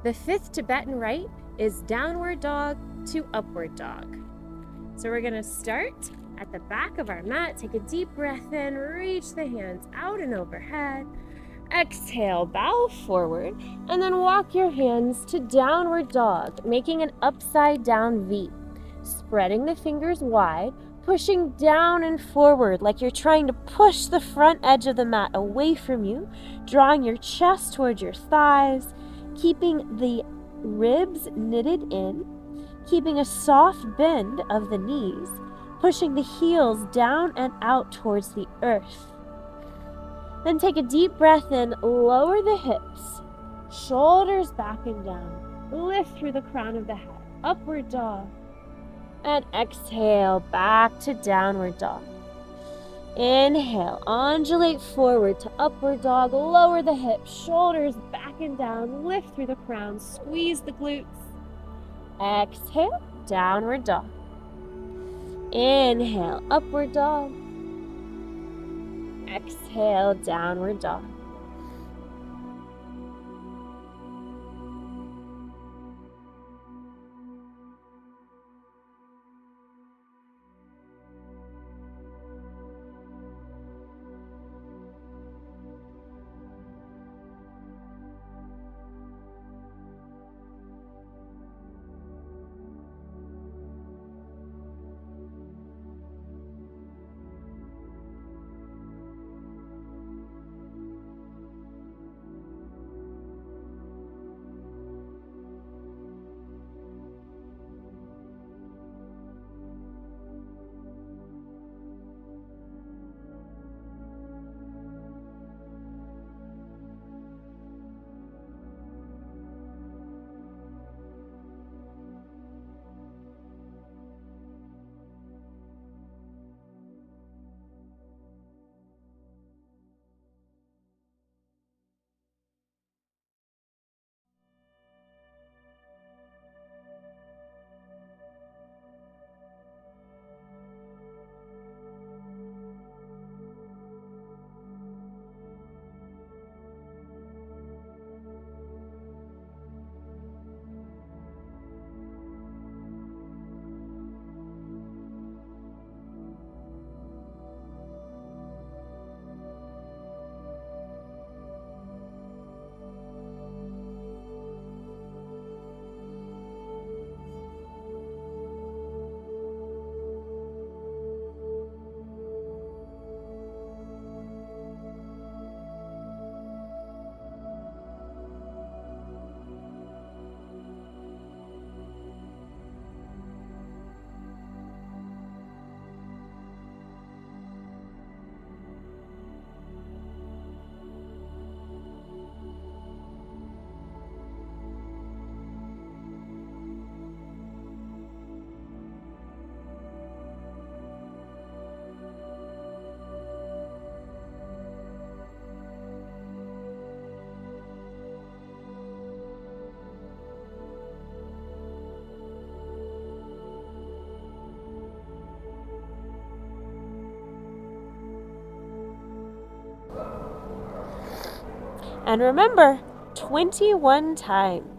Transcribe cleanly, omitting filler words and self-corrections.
The fifth Tibetan rite is downward dog to upward dog. So we're gonna start at the back of our mat. Take a deep breath in, reach the hands out and overhead. Exhale, bow forward, and then walk your hands to downward dog, making an upside down V. Spreading the fingers wide, pushing down and forward like you're trying to push the front edge of the mat away from you, drawing your chest towards your thighs, keeping the ribs knitted in, keeping a soft bend of the knees, pushing the heels down and out towards the earth. Then take a deep breath in, lower the hips, shoulders back and down, lift through the crown of the head, upward dog, and exhale back to downward dog. Inhale, undulate forward to upward dog, lower the hips, shoulders back and down, lift through the crown, squeeze the glutes. Exhale, downward dog. Inhale, upward dog. Exhale, downward dog. And remember, 21 times.